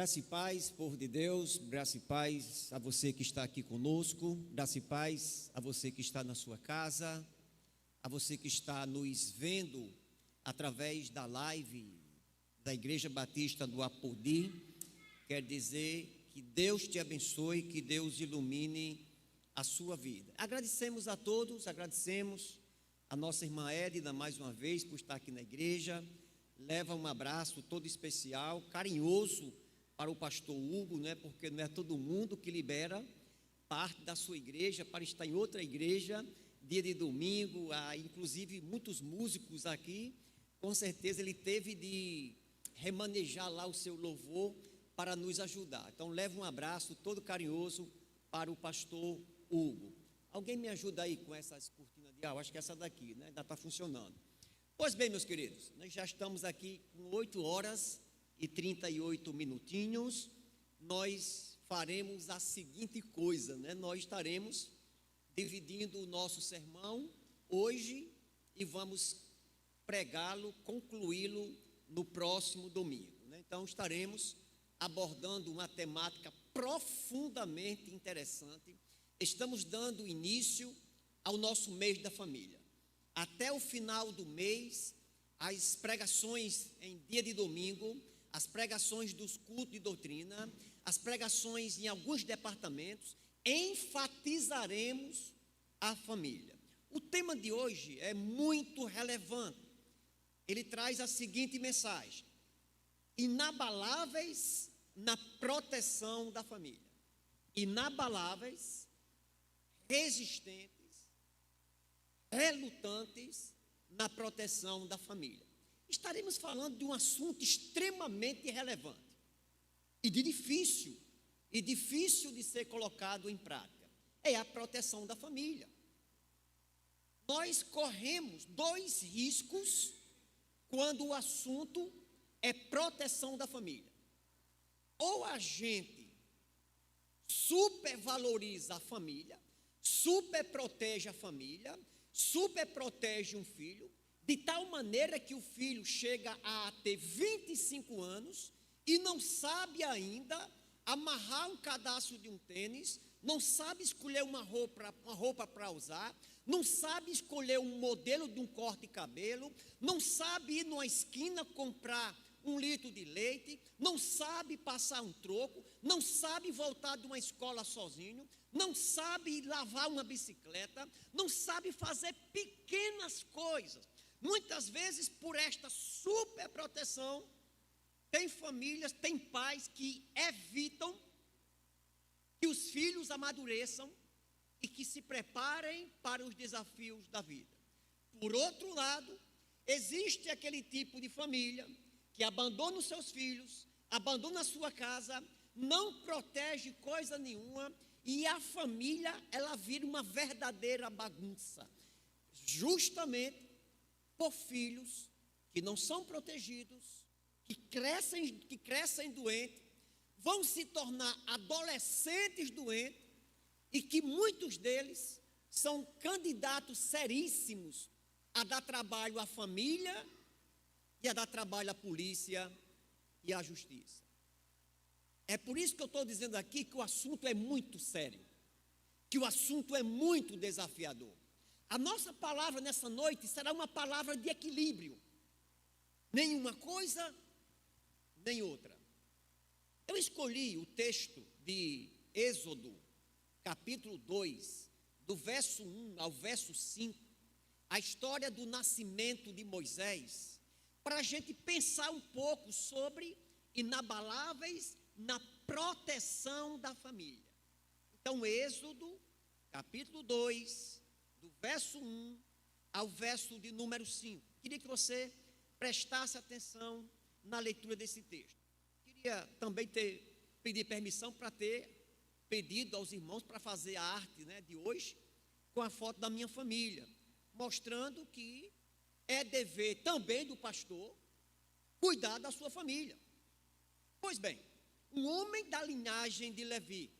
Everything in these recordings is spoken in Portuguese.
Graça e paz, povo de Deus, graça e paz a você que está aqui conosco, graça e paz a você que está na sua casa, a você que está nos vendo através da live da Igreja Batista do Apodi. Quer dizer que Deus te abençoe, que Deus ilumine a sua vida. Agradecemos a todos, agradecemos a nossa irmã Edna mais uma vez por estar aqui na igreja. Leva um abraço todo especial, carinhoso para o pastor Hugo, né? Porque não é todo mundo que libera parte da sua igreja para estar em outra igreja, dia de domingo. Há inclusive muitos músicos aqui, com certeza ele teve de remanejar lá o seu louvor para nos ajudar. Então leva um abraço todo carinhoso para o pastor Hugo. Alguém me ajuda aí com essas cortinas de ar? Acho que essa daqui, né? Ainda está funcionando. Pois bem, meus queridos, nós já estamos aqui com 8 horas e 38 minutinhos. Nós faremos a seguinte coisa, né? Nós estaremos dividindo o nosso sermão hoje e vamos pregá-lo, concluí-lo no próximo domingo, né? Então estaremos abordando uma temática profundamente interessante. Estamos dando início ao nosso mês da família. Até o final do mês, as pregações em dia de domingo, as pregações dos cultos de doutrina, as pregações em alguns departamentos, enfatizaremos a família. O tema de hoje é muito relevante. Ele traz a seguinte mensagem: inabaláveis na proteção da família. Inabaláveis, resistentes, relutantes na proteção da família. Estaremos falando de um assunto extremamente relevante e difícil de ser colocado em prática. É a proteção da família. Nós corremos dois riscos quando o assunto é proteção da família. Ou a gente supervaloriza a família, superprotege a família, superprotege um filho, de tal maneira que o filho chega a ter 25 anos e não sabe ainda amarrar um cadastro de um tênis, não sabe escolher uma roupa para usar, não sabe escolher um modelo de um corte de cabelo, não sabe ir numa esquina comprar 1 litro de leite, não sabe passar um troco, não sabe voltar de uma escola sozinho, não sabe lavar uma bicicleta, não sabe fazer pequenas coisas. Muitas vezes, por esta superproteção, tem famílias, tem pais que evitam que os filhos amadureçam e que se preparem para os desafios da vida. Por outro lado, existe aquele tipo de família que abandona os seus filhos, abandona a sua casa, não protege coisa nenhuma, e a família, ela vira uma verdadeira bagunça, justamente por filhos que não são protegidos, que crescem doentes, vão se tornar adolescentes doentes, e que muitos deles são candidatos seríssimos a dar trabalho à família e a dar trabalho à polícia e à justiça. É por isso que eu estou dizendo aqui que o assunto é muito sério, que o assunto é muito desafiador. A nossa palavra nessa noite será uma palavra de equilíbrio, nem uma coisa, nem outra. Eu escolhi o texto de Êxodo, capítulo 2, do verso 1 ao verso 5, a história do nascimento de Moisés, para a gente pensar um pouco sobre inabaláveis na proteção da família. Então, Êxodo, capítulo 2, do verso 1 ao verso de número 5. Queria que você prestasse atenção na leitura desse texto. Queria também pedir permissão para ter pedido aos irmãos para fazer a arte, né, de hoje, com a foto da minha família, mostrando que é dever também do pastor cuidar da sua família. Pois bem, um homem da linhagem de Levi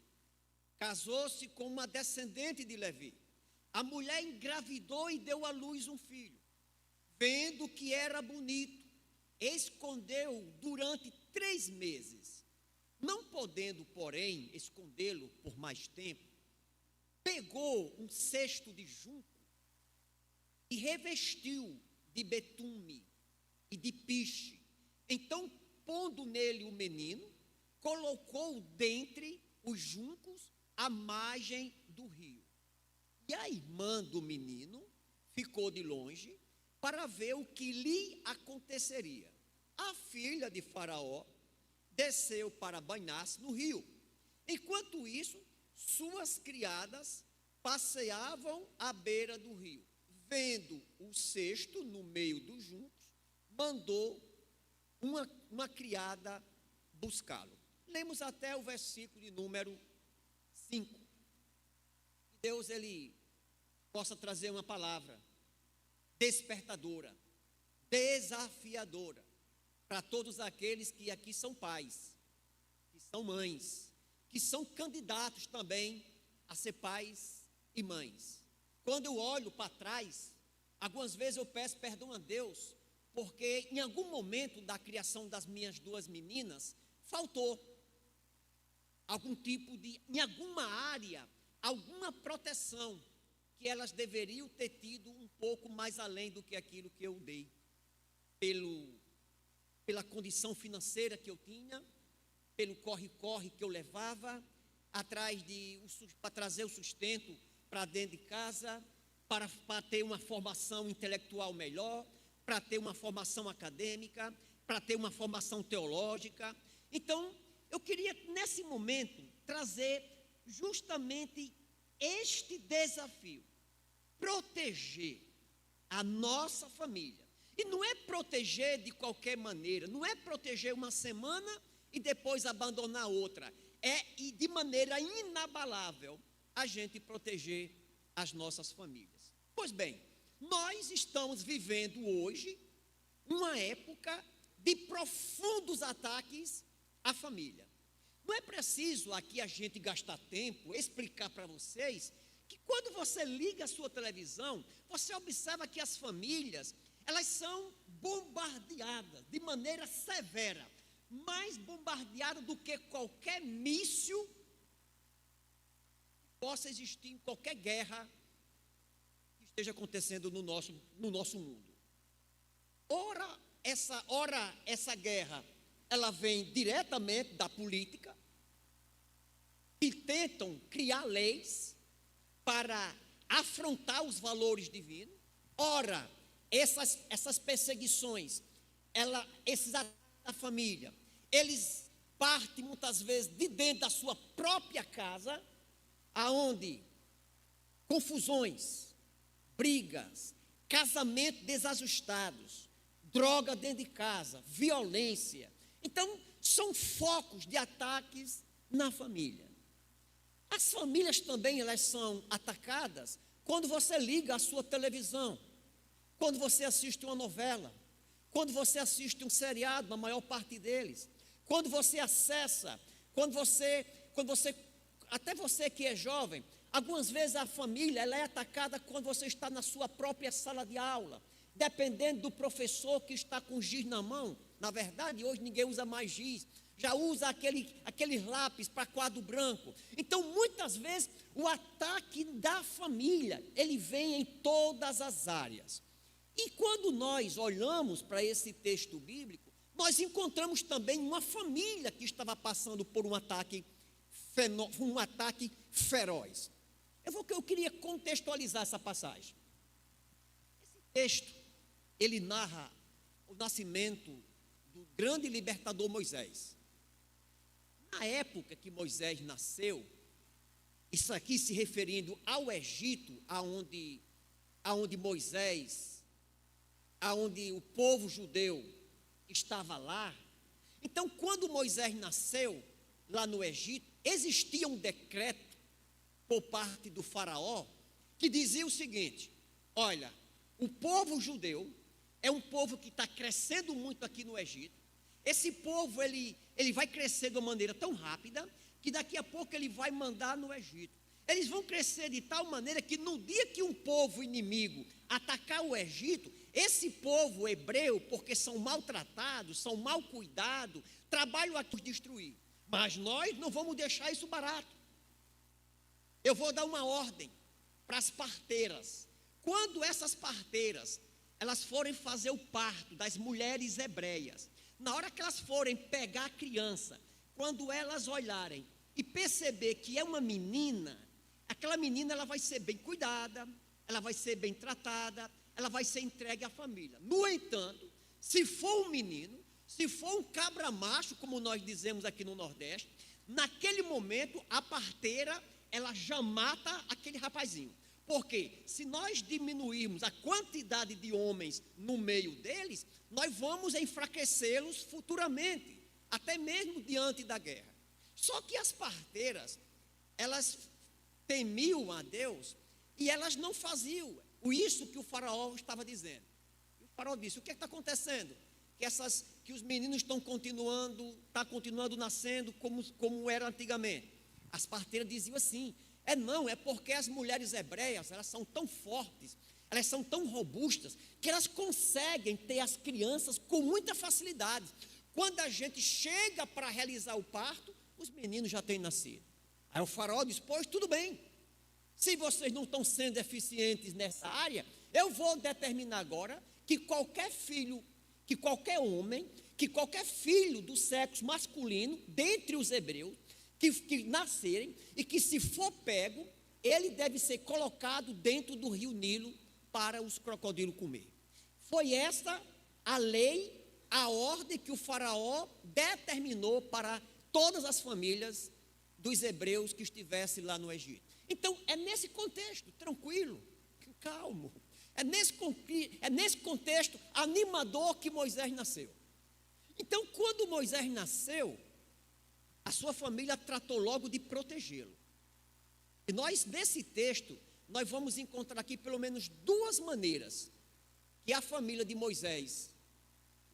casou-se com uma descendente de Levi. A mulher engravidou e deu à luz um filho. Vendo que era bonito, escondeu durante 3 meses. Não podendo, porém, escondê-lo por mais tempo, pegou um cesto de junco e revestiu de betume e de piche. Então, pondo nele o menino, colocou-o dentre os juncos à margem do rio. E a irmã do menino ficou de longe para ver o que lhe aconteceria. A filha de Faraó desceu para banhar-se no rio. Enquanto isso, suas criadas passeavam à beira do rio. Vendo o cesto no meio dos juncos, mandou uma criada buscá-lo. Lemos até o versículo de número 5. Que Deus, ele possa trazer uma palavra despertadora, desafiadora, para todos aqueles que aqui são pais, que são mães, que são candidatos também a ser pais e mães. Quando eu olho para trás, algumas vezes eu peço perdão a Deus, porque em algum momento da criação das minhas duas meninas, faltou algum tipo de, em alguma área, alguma proteção que elas deveriam ter tido um pouco mais além do que aquilo que eu dei, pela condição financeira que eu tinha, pelo corre-corre que eu levava, para trazer o sustento para dentro de casa, para ter uma formação intelectual melhor, para ter uma formação acadêmica, para ter uma formação teológica. Então, eu queria, nesse momento, trazer justamente este desafio: proteger a nossa família. E não é proteger de qualquer maneira, não é proteger uma semana e depois abandonar outra. E de maneira inabalável, a gente proteger as nossas famílias. Pois bem, nós estamos vivendo hoje uma época de profundos ataques à família. Não é preciso aqui a gente gastar tempo, explicar para vocês que quando você liga a sua televisão, você observa que as famílias, elas são bombardeadas de maneira severa, mais bombardeadas do que qualquer míssil que possa existir em qualquer guerra que esteja acontecendo no nosso mundo. Ora essa guerra, ela vem diretamente da política, que tentam criar leis para afrontar os valores divinos. Ora, essas perseguições, esses ataques à família, eles partem muitas vezes de dentro da sua própria casa, aonde confusões, brigas, casamentos desajustados, droga dentro de casa, violência. Então, são focos de ataques na família. As famílias também, elas são atacadas quando você liga a sua televisão, quando você assiste uma novela, quando você assiste um seriado, na maior parte deles, quando você acessa, até você que é jovem, algumas vezes a família, ela é atacada quando você está na sua própria sala de aula, dependendo do professor que está com giz na mão. Na verdade, hoje ninguém usa mais giz, já usa aquele lápis para quadro branco. Então, muitas vezes, o ataque da família, ele vem em todas as áreas. E quando nós olhamos para esse texto bíblico, nós encontramos também uma família que estava passando por um ataque feroz. Eu queria contextualizar essa passagem. Esse texto, ele narra o nascimento do grande libertador Moisés. Na época que Moisés nasceu, isso aqui se referindo ao Egito, aonde o povo judeu estava lá. Então, quando Moisés nasceu lá no Egito, existia um decreto por parte do faraó que dizia o seguinte: olha, o povo judeu é um povo que está crescendo muito aqui no Egito. Esse povo, ele vai crescer de uma maneira tão rápida que daqui a pouco ele vai mandar no Egito. Eles vão crescer de tal maneira que no dia que um povo inimigo atacar o Egito, esse povo hebreu, porque são maltratados, são mal cuidados, trabalham a destruir. Mas nós não vamos deixar isso barato. Eu vou dar uma ordem para as parteiras. Quando essas parteiras, elas forem fazer o parto das mulheres hebreias, na hora que elas forem pegar a criança, quando elas olharem e perceber que é uma menina, aquela menina ela vai ser bem cuidada, ela vai ser bem tratada, ela vai ser entregue à família. No entanto, se for um menino, se for um cabra macho, como nós dizemos aqui no Nordeste, naquele momento a parteira, ela já mata aquele rapazinho. Porque se nós diminuirmos a quantidade de homens no meio deles, nós vamos enfraquecê-los futuramente, até mesmo diante da guerra. Só que as parteiras, elas temiam a Deus e elas não faziam isso que o faraó estava dizendo. O faraó disse: o que está acontecendo? Que os meninos estão continuando nascendo como era antigamente. As parteiras diziam assim: é porque as mulheres hebreias, elas são tão fortes, elas são tão robustas, que elas conseguem ter as crianças com muita facilidade. Quando a gente chega para realizar o parto, os meninos já têm nascido. Aí o faraó diz: pois tudo bem, se vocês não estão sendo eficientes nessa área, eu vou determinar agora que qualquer homem, que qualquer filho do sexo masculino, dentre os hebreus, que nascerem, e que se for pego, ele deve ser colocado dentro do rio Nilo para os crocodilos comer. Foi esta a lei, a ordem que o faraó determinou para todas as famílias dos hebreus que estivessem lá no Egito. Então, é nesse contexto, tranquilo, calmo, é nesse contexto animador que Moisés nasceu. Então, quando Moisés nasceu, a sua família tratou logo de protegê-lo. E nós, nesse texto, nós vamos encontrar aqui pelo menos duas maneiras que a família de Moisés,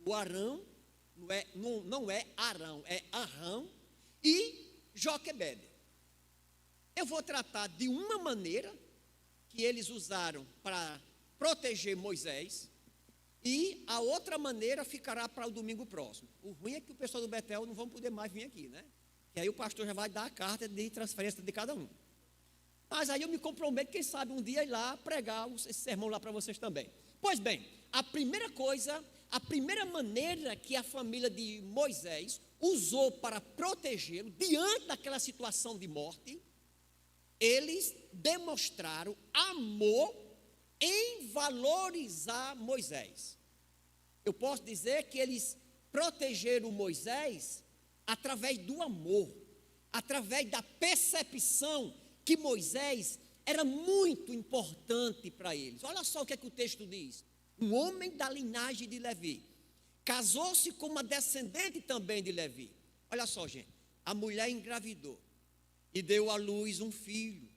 o Arão, não é Arão, é Arão e Joquebede. Eu vou tratar de uma maneira que eles usaram para proteger Moisés, e a outra maneira ficará para o domingo próximo. O ruim é que o pessoal do Betel não vão poder mais vir aqui, né? E aí o pastor já vai dar a carta de transferência de cada um. Mas aí eu me comprometo, quem sabe um dia ir lá pregar esse sermão lá para vocês também. Pois bem, a primeira maneira que a família de Moisés usou para protegê-lo diante daquela situação de morte, eles demonstraram amor em valorizar Moisés. Eu posso dizer que eles protegeram Moisés através do amor, através da percepção que Moisés era muito importante para eles. Olha só o que é que o texto diz: um homem da linhagem de Levi casou-se com uma descendente também de Levi. Olha só, gente, a mulher engravidou e deu à luz um filho.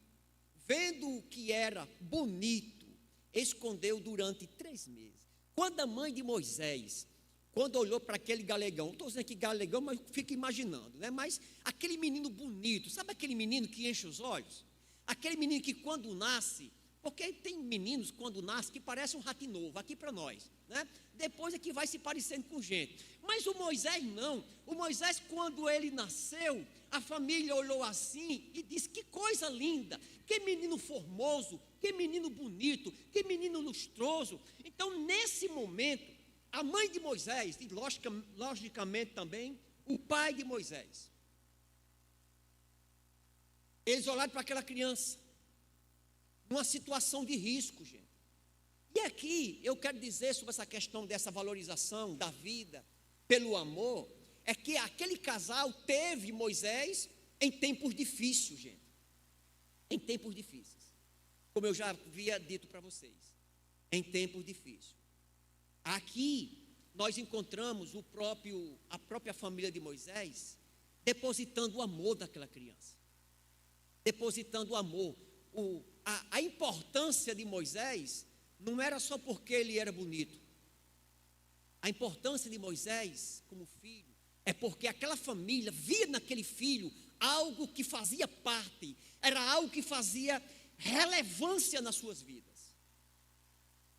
Vendo que era bonito, escondeu durante 3 meses. Quando a mãe de Moisés, quando olhou para aquele galegão, não estou dizendo que galegão, mas fica imaginando, né? Mas aquele menino bonito, sabe aquele menino que enche os olhos? Aquele menino que quando nasce, porque tem meninos quando nascem que parecem um rato novo, aqui para nós, né? Depois é que vai se parecendo com gente. Mas o Moisés não. O Moisés, quando ele nasceu, a família olhou assim e disse: que coisa linda, que menino formoso, que menino bonito, que menino lustroso. Então, nesse momento, a mãe de Moisés, e logicamente também o pai de Moisés, eles olharam para aquela criança, numa situação de risco, gente. E aqui eu quero dizer sobre essa questão dessa valorização da vida pelo amor, é que aquele casal teve Moisés em tempos difíceis, gente. Em tempos difíceis. Como eu já havia dito para vocês. Em tempos difíceis. Aqui nós encontramos a própria família de Moisés depositando o amor daquela criança. Depositando o amor. A importância de Moisés não era só porque ele era bonito. A importância de Moisés como filho é porque aquela família via naquele filho algo que fazia parte, era algo que fazia relevância nas suas vidas.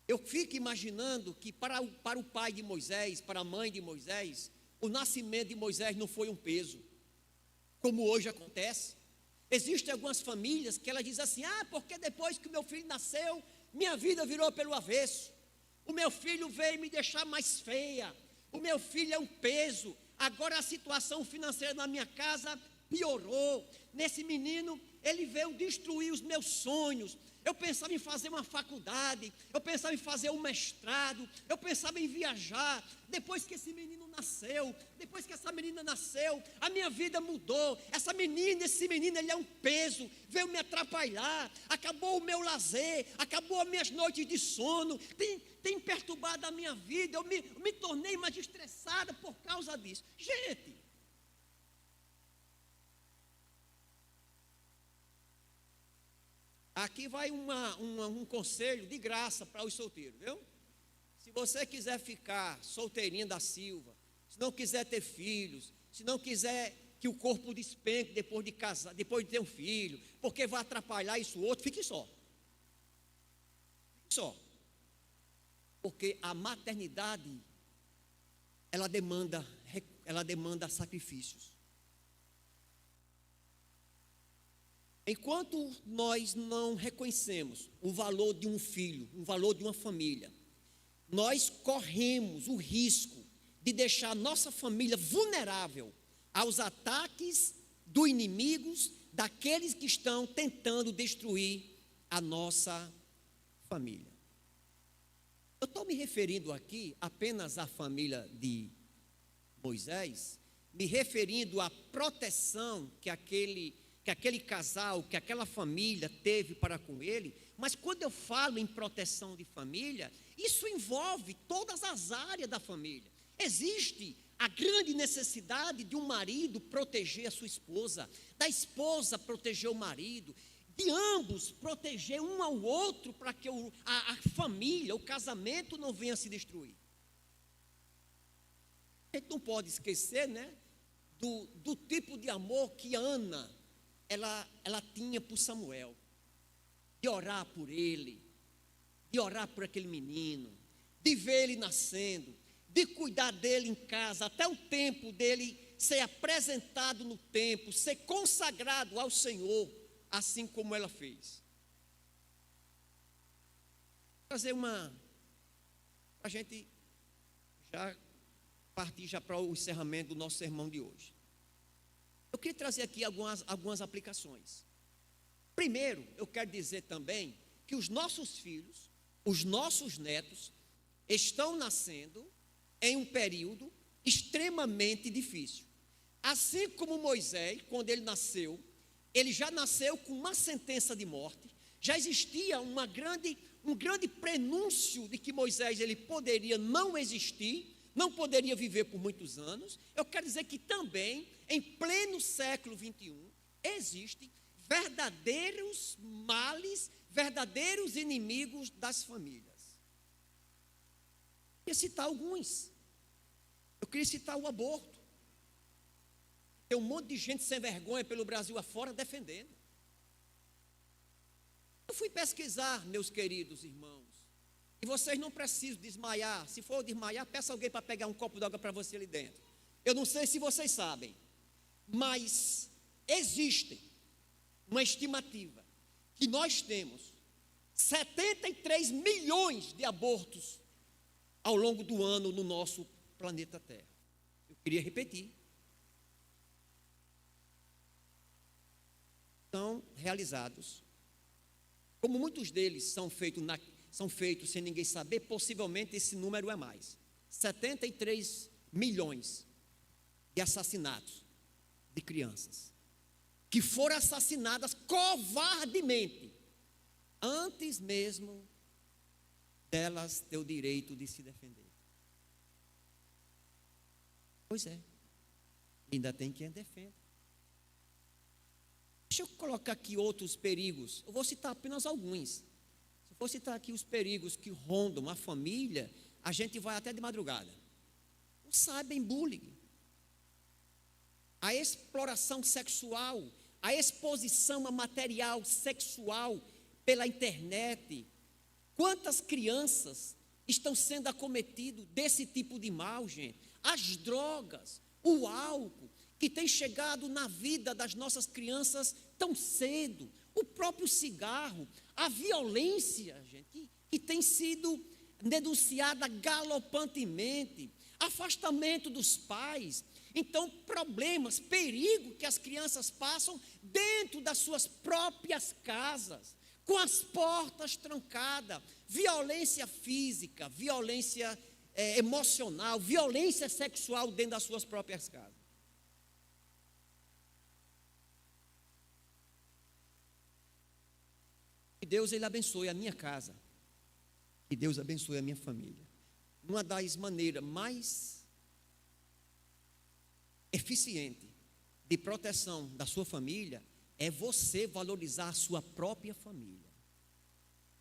Eu fico imaginando que para o pai de Moisés, para a mãe de Moisés, o nascimento de Moisés não foi um peso. como hoje acontece. Existem algumas famílias que elas dizem assim: porque depois que o meu filho nasceu, minha vida virou pelo avesso. O meu filho veio me deixar mais feia. O meu filho é um peso. Agora a situação financeira na minha casa piorou. Nesse menino, ele veio destruir os meus sonhos. Eu pensava em fazer uma faculdade, eu pensava em fazer um mestrado, eu pensava em viajar. Depois que esse menino nasceu, depois que essa menina nasceu, a minha vida mudou. Esse menino, ele é um peso, veio me atrapalhar, acabou o meu lazer, acabou as minhas noites de sono, tem perturbado a minha vida, eu me tornei mais estressada por causa disso. Gente, aqui vai um conselho de graça para os solteiros, viu? Se você quiser ficar solteirinha da Silva, se não quiser ter filhos, se não quiser que o corpo despenque depois de casar, depois de ter um filho, porque vai atrapalhar isso outro, fique só. Fique só. Porque a maternidade, ela demanda sacrifícios. Enquanto nós não reconhecemos o valor de um filho, o valor de uma família, nós corremos o risco de deixar nossa família vulnerável aos ataques dos inimigos, daqueles que estão tentando destruir a nossa família. Eu estou me referindo aqui apenas à família de Moisés, me referindo à proteção que aquele casal, que aquela família teve para com ele. Mas quando eu falo em proteção de família, isso envolve todas as áreas da família. Existe a grande necessidade de um marido proteger a sua esposa, da esposa proteger o marido, de ambos proteger um ao outro, para que a família, o casamento não venha a se destruir. A gente não pode esquecer, né, do tipo de amor que Ana ela tinha por Samuel, de orar por ele, de orar por aquele menino, de ver ele nascendo, de cuidar dele em casa, até o tempo dele ser apresentado no templo, ser consagrado ao Senhor, assim como ela fez. Vou trazer para a gente já partir já para o encerramento do nosso sermão de hoje. Eu queria trazer aqui algumas aplicações. Primeiro, eu quero dizer também que os nossos filhos, os nossos netos, estão nascendo em um período extremamente difícil. Assim como Moisés, quando ele nasceu, ele já nasceu com uma sentença de morte, já existia um grande prenúncio de que Moisés ele poderia não existir, não poderia viver por muitos anos. Eu quero dizer que também, em pleno século 21, existem verdadeiros males, verdadeiros inimigos das famílias. Eu queria citar alguns. Eu queria citar o aborto. Tem um monte de gente sem vergonha pelo Brasil afora defendendo. Eu fui pesquisar, meus queridos irmãos, e vocês não precisam desmaiar. Se for desmaiar, peça alguém para pegar um copo d'água para você ali dentro. Eu não sei se vocês sabem, mas existe uma estimativa que nós temos 73 milhões de abortos ao longo do ano no nosso planeta Terra. Eu queria repetir. São realizados, como muitos deles são feitos sem ninguém saber, possivelmente esse número é mais. 73 milhões de assassinatos de crianças, que foram assassinadas covardemente, antes mesmo delas ter o direito de se defender. Pois é, ainda tem quem defenda. Deixa eu colocar aqui outros perigos. Eu vou citar apenas alguns. Se eu for citar aqui os perigos que rondam a família, a gente vai até de madrugada. O cyberbullying, a exploração sexual, a exposição a material sexual pela internet. Quantas crianças estão sendo acometidas desse tipo de mal, gente? As drogas, o álcool. que tem chegado na vida das nossas crianças tão cedo. O próprio cigarro, a violência, gente, que tem sido denunciada galopantemente, afastamento dos pais. Então, problemas, perigo que as crianças passam dentro das suas próprias casas, com as portas trancadas, violência física, violência emocional, violência sexual dentro das suas próprias casas. Que Deus ele abençoe a minha casa, que Deus abençoe a minha família. Uma das maneiras mais eficiente de proteção da sua família é você valorizar a sua própria família.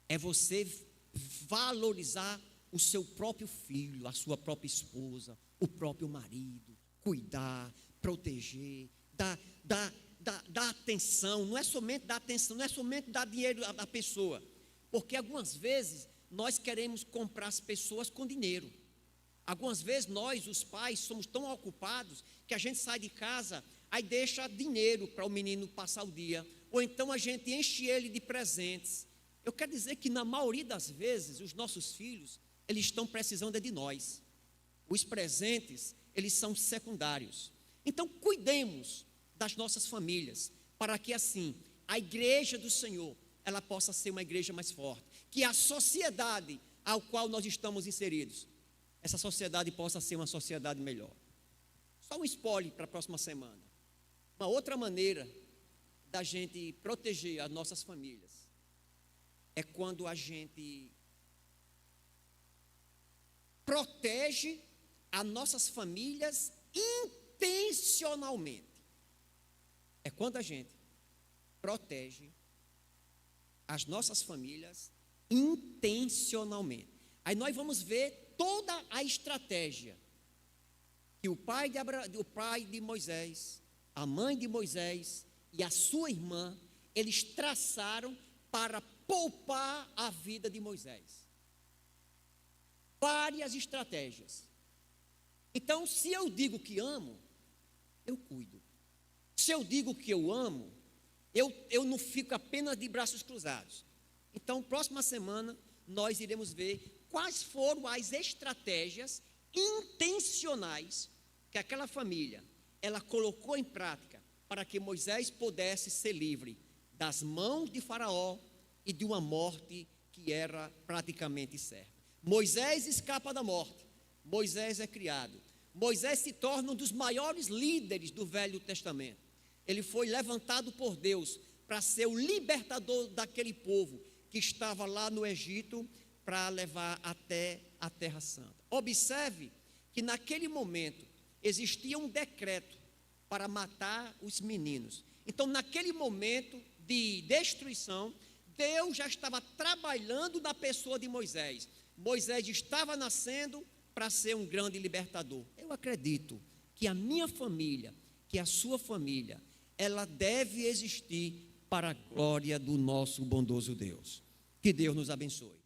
É você valorizar o seu próprio filho, a sua própria esposa, o próprio marido, cuidar, proteger, dar atenção. Não é somente dar atenção, não é somente dar dinheiro à pessoa, porque algumas vezes nós queremos comprar as pessoas com dinheiro. Algumas vezes nós, os pais, somos tão ocupados que a gente sai de casa, aí deixa dinheiro para o menino passar o dia, ou então a gente enche ele de presentes. Eu quero dizer que na maioria das vezes, os nossos filhos, eles estão precisando de nós. Os presentes, eles são secundários. Então, cuidemos das nossas famílias, para que assim, a igreja do Senhor, ela possa ser uma igreja mais forte, que a sociedade ao qual nós estamos inseridos, essa sociedade possa ser uma sociedade melhor. Só um spoiler para a próxima semana. Uma outra maneira da gente proteger as nossas famílias é quando a gente protege as nossas famílias intencionalmente. É quando a gente protege as nossas famílias intencionalmente. Aí nós vamos ver toda a estratégia que o pai de Moisés, a mãe de Moisés e a sua irmã, eles traçaram para poupar a vida de Moisés. Várias estratégias. Então, se eu digo que amo, eu cuido. Se eu digo que eu amo, eu não fico apenas de braços cruzados. Então, próxima semana, nós iremos ver quais foram as estratégias intencionais que aquela família, ela colocou em prática para que Moisés pudesse ser livre das mãos de Faraó e de uma morte que era praticamente certa. Moisés escapa da morte, Moisés é criado, Moisés se torna um dos maiores líderes do Velho Testamento. Ele foi levantado por Deus para ser o libertador daquele povo que estava lá no Egito para levar até a Terra Santa. Observe que naquele momento existia um decreto para matar os meninos. Então, naquele momento de destruição, Deus já estava trabalhando na pessoa de Moisés. Moisés estava nascendo para ser um grande libertador. Eu acredito que a minha família, que a sua família, ela deve existir para a glória do nosso bondoso Deus. Que Deus nos abençoe.